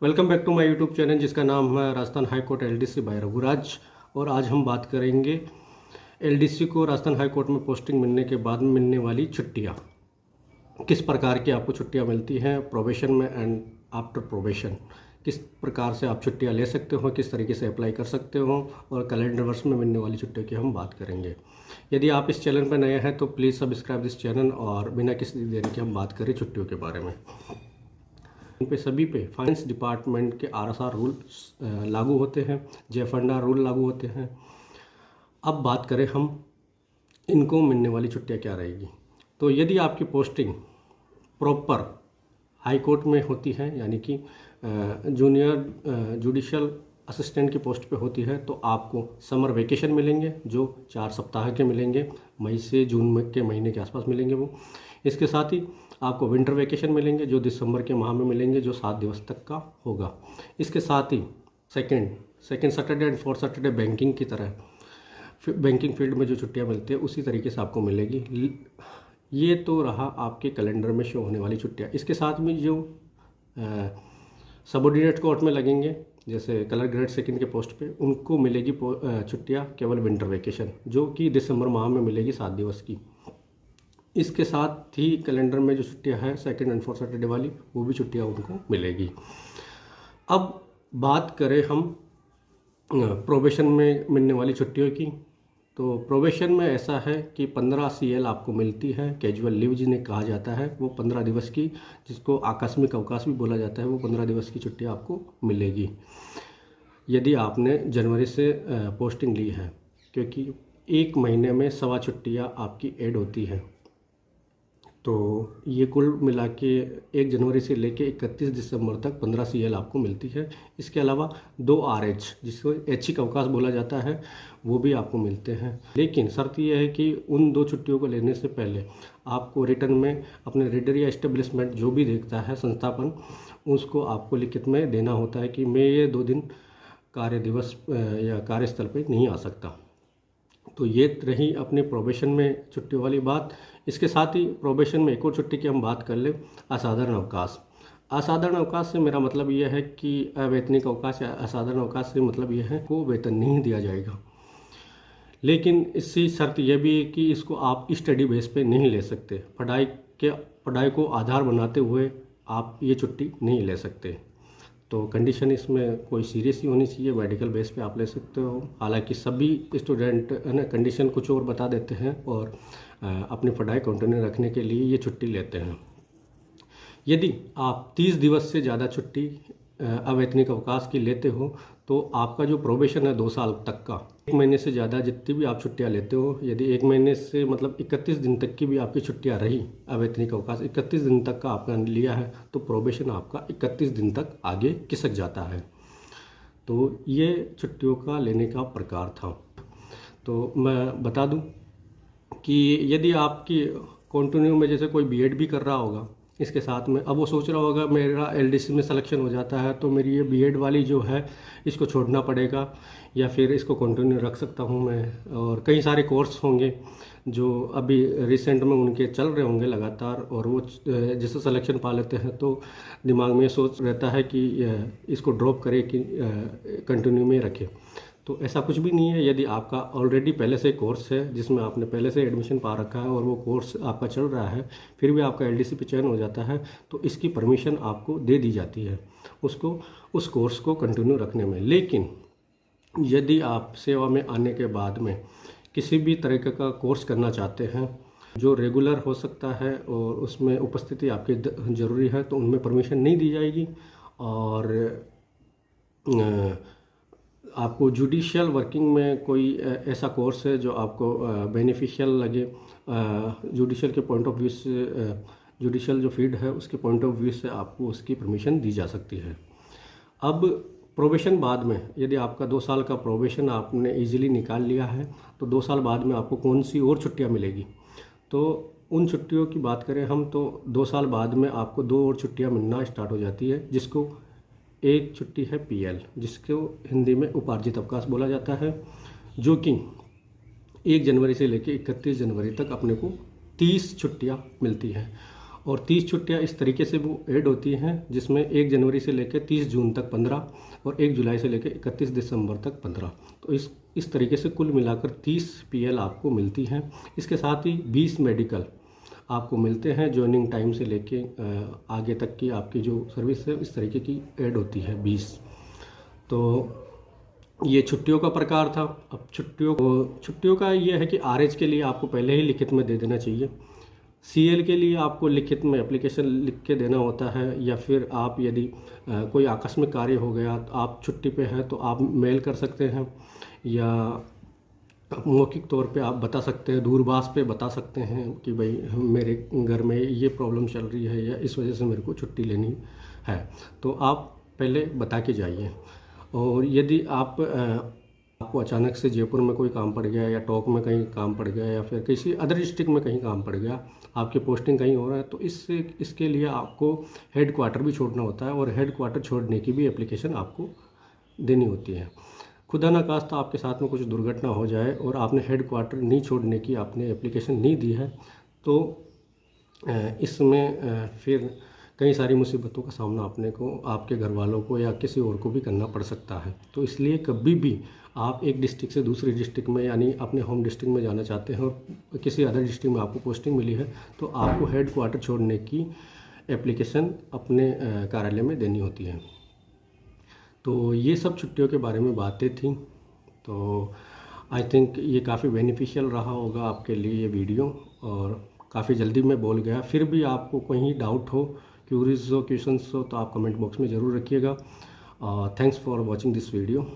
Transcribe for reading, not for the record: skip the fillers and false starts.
Welcome back to my YouTube channel जिसका नाम है Rajasthan high court LDC by Raghuraj. और आज हम बात करेंगे एलडीसी को राजस्थान हाई कोर्ट में पोस्टिंग मिलने के बाद मिलने वाली छुट्टियां, किस प्रकार की आपको छुट्टियां मिलती हैं प्रोबेशन में एंड आफ्टर प्रोबेशन, किस प्रकार से आप छुट्टियां ले सकते हो, किस तरीके से अप्लाई कर सकते हो, और कैलेंडर वर्ष में मिलने वाली छुट्टियों की हम बात करेंगे। यदि आप इस चैनल पर नए हैं तो प्लीज़ सब्सक्राइब दिस चैनल और बिना किसी देरी के हम बात करें छुट्टियों के बारे में। इन पे सभी पे फाइनेंस डिपार्टमेंट के आरएसआर रूल लागू होते हैं, जेफंडा रूल लागू होते हैं। अब बात करें हम इनको मिलने वाली छुट्टियां क्या रहेगी। तो यदि आपकी पोस्टिंग प्रॉपर हाई कोर्ट में होती है, यानी कि जूनियर जुडिशल असिस्टेंट की पोस्ट पे होती है, तो आपको समर वेकेशन मिलेंगे जो 4 सप्ताह के मिलेंगे, मई से जून के महीने के आसपास मिलेंगे वो। इसके साथ ही आपको विंटर वेकेशन मिलेंगे जो दिसंबर के माह में मिलेंगे, जो 7 दिवस तक का होगा। इसके साथ ही second Saturday and fourth Saturday banking की तरह बैंकिंग फील्ड में जो छुट्टियां मिलती है उसी तरीके से आपको मिलेगी। ये तो रहा आपके कैलेंडर में शो होने वाली छुट्टियां। इसके साथ में जो सबऑर्डिनेट कोर्ट में लगेंगे, जैसे कलर ग्रेड सेकंड के पोस्ट पे, उनको मिलेगी छुट्टियां केवल विंटर वेकेशन, जो कि दिसंबर माह में मिलेगी 7 दिवस की। इसके साथ ही कैलेंडर में जो छुट्टियां हैं सेकंड एंड फोर्थ सैटरडे वाली, वो भी छुट्टियां उनको मिलेगी। अब बात करें हम प्रोबेशन में मिलने वाली छुट्टियों की, तो प्रोबेशन में ऐसा है कि 15 CL आपको मिलती है, कैजुअल लीव जिन्हें कहा जाता है, वो 15 दिवस की, जिसको आकस्मिक अवकाश भी बोला जाता है, वो 15 दिवस की छुट्टियां आपको मिलेगी यदि आपने जनवरी से पोस्टिंग ली है, क्योंकि एक महीने में 1.25 छुट्टियां आपकी ऐड होती हैं। तो ये कुल मिला के 1 जनवरी से लेके 31 दिसंबर तक 15 CL आपको मिलती है। इसके अलावा 2 RH, जिसको ऐच्छिक अवकाश बोला जाता है, वो भी आपको मिलते हैं। लेकिन शर्त यह है कि उन 2 छुट्टियों को लेने से पहले आपको रिटर्न में अपने रीडर या एस्टेब्लिशमेंट जो भी देखता है संस्थापन, उसको आपको लिखित में देना होता है कि मैं ये 2 दिन कार्य दिवस या कार्यस्थल पर नहीं आ सकता। तो ये रही अपने प्रोबेशन में छुट्टी वाली बात। इसके साथ ही प्रोबेशन में एक और छुट्टी की हम बात कर लें, असाधारण अवकाश। असाधारण अवकाश से मेरा मतलब यह है कि अवैतनिक अवकाश या असाधारण अवकाश से मतलब यह है को वेतन नहीं दिया जाएगा, लेकिन इसकी शर्त यह भी है कि इसको आप स्टडी बेस पे नहीं ले सकते। पढ़ाई को आधार बनाते हुए आप ये छुट्टी नहीं ले सकते। तो कंडीशन इसमें कोई सीरियस ही होनी चाहिए, मेडिकल बेस पे आप ले सकते हो। हालांकि सभी स्टूडेंट है ना कंडीशन कुछ और बता देते हैं और अपनी पढ़ाई कंटिन्यू रखने के लिए ये छुट्टी लेते हैं। यदि आप 30 दिवस से ज़्यादा छुट्टी अवैतनिक अवकाश की लेते हो, तो आपका जो प्रोबेशन है 2 साल तक का, 1 महीने से ज़्यादा जितनी भी आप छुट्टियां लेते हो, यदि 1 महीने से मतलब 31 दिन तक की भी आपकी छुट्टियां रही, अवैतनिक अवकाश 31 दिन तक का आपका लिया है, तो प्रोबेशन आपका 31 दिन तक आगे खिसक जाता है। तो ये छुट्टियों का लेने का प्रकार था। तो मैं बता दूं कि यदि आपकी कंटिन्यू में जैसे कोई BEd भी कर रहा होगा, इसके साथ में अब वो सोच रहा होगा मेरा LDC में सिलेक्शन हो जाता है तो मेरी ये BEd वाली जो है इसको छोड़ना पड़ेगा या फिर इसको कंटिन्यू रख सकता हूँ मैं। और कई सारे कोर्स होंगे जो अभी रिसेंट में उनके चल रहे होंगे लगातार, और वो जैसे सिलेक्शन पा लेते हैं तो दिमाग में सोच रहता है कि इसको ड्रॉप करे कि कंटिन्यू में रखे। तो ऐसा कुछ भी नहीं है। यदि आपका ऑलरेडी पहले से कोर्स है जिसमें आपने पहले से एडमिशन पा रखा है और वो कोर्स आपका चल रहा है, फिर भी आपका LDC पे चयन हो जाता है, तो इसकी परमिशन आपको दे दी जाती है उसको उस कोर्स को कंटिन्यू रखने में। लेकिन यदि आप सेवा में आने के बाद में किसी भी तरह का कोर्स करना चाहते हैं जो रेगुलर हो सकता है और उसमें उपस्थिति आपकी ज़रूरी है, तो उनमें परमिशन नहीं दी जाएगी। और आपको जुडिशियल वर्किंग में कोई ऐसा कोर्स है जो आपको बेनिफिशियल लगे, जुडिशियल के पॉइंट ऑफ व्यू से, जुडिशियल जो फील्ड है उसके पॉइंट ऑफ व्यू से आपको उसकी परमिशन दी जा सकती है। अब प्रोबेशन बाद में, यदि आपका 2 साल का प्रोबेशन आपने इजीली निकाल लिया है, तो 2 साल बाद में आपको कौन सी और छुट्टियां मिलेगी। तो उन छुट्टियों की बात करें हम, तो 2 साल बाद में आपको 2 और छुट्टियां मिलना स्टार्ट हो जाती है, जिसको एक छुट्टी है PL, जिसको हिंदी में उपार्जित अवकाश बोला जाता है, जो कि 1 जनवरी से लेकर 31 जनवरी तक अपने को 30 छुट्टियां मिलती हैं। और 30 छुट्टियां इस तरीके से वो ऐड होती हैं जिसमें 1 जनवरी से लेकर 30 जून तक 15 और 1 जुलाई से लेकर 31 दिसंबर तक 15। तो इस तरीके से कुल मिलाकर 30 PL आपको मिलती हैं। इसके साथ ही 20 मेडिकल आपको मिलते हैं। जॉइनिंग टाइम से लेके आगे तक की आपकी जो सर्विस है इस तरीके की ऐड होती है 20। तो ये छुट्टियों का प्रकार था। अब छुट्टियों का ये है कि RH के लिए आपको पहले ही लिखित में दे देना चाहिए। CL के लिए आपको लिखित में एप्लीकेशन लिख के देना होता है, या फिर आप यदि कोई आकस्मिक कार्य हो गया, तो आप छुट्टी पे हैं तो आप मेल कर सकते हैं, या मौखिक तौर पे आप बता सकते हैं, दूरभाष पे बता सकते हैं कि भाई मेरे घर में ये प्रॉब्लम चल रही है या इस वजह से मेरे को छुट्टी लेनी है। तो आप पहले बता के जाइए। और यदि आपको अचानक से जयपुर में कोई काम पड़ गया, या टोंक में कहीं काम पड़ गया, या फिर किसी अदर डिस्ट्रिक्ट में कहीं काम पड़ गया, आपकी पोस्टिंग कहीं हो रहा है, तो इसके लिए आपको हेड क्वार्टर भी छोड़ना होता है, और हेड क्वार्टर छोड़ने की भी एप्लीकेशन आपको देनी होती है। खुदा न खास्ता आपके साथ में कुछ दुर्घटना हो जाए और आपने हेड क्वार्टर नहीं छोड़ने की आपने एप्लीकेशन नहीं दी है, तो इसमें फिर कई सारी मुसीबतों का सामना अपने को, आपके घर वालों को या किसी और को भी करना पड़ सकता है। तो इसलिए कभी भी आप एक डिस्ट्रिक्ट से दूसरी डिस्ट्रिक्ट में, यानी अपने होम डिस्ट्रिक्ट में जाना चाहते हैं और किसी अदर डिस्ट्रिक्ट में आपको पोस्टिंग मिली है, तो आपको हेड क्वार्टर छोड़ने की एप्लीकेशन अपने कार्यालय में देनी होती है। तो ये सब छुट्टियों के बारे में बातें थी। तो आई थिंक ये काफ़ी बेनिफिशियल रहा होगा आपके लिए ये वीडियो, और काफ़ी जल्दी मैं बोल गया। फिर भी आपको कहीं डाउट हो, क्यूरीज हो, क्वेश्चंस हो, तो आप कमेंट बॉक्स में ज़रूर रखिएगा। Thanks for watching this video.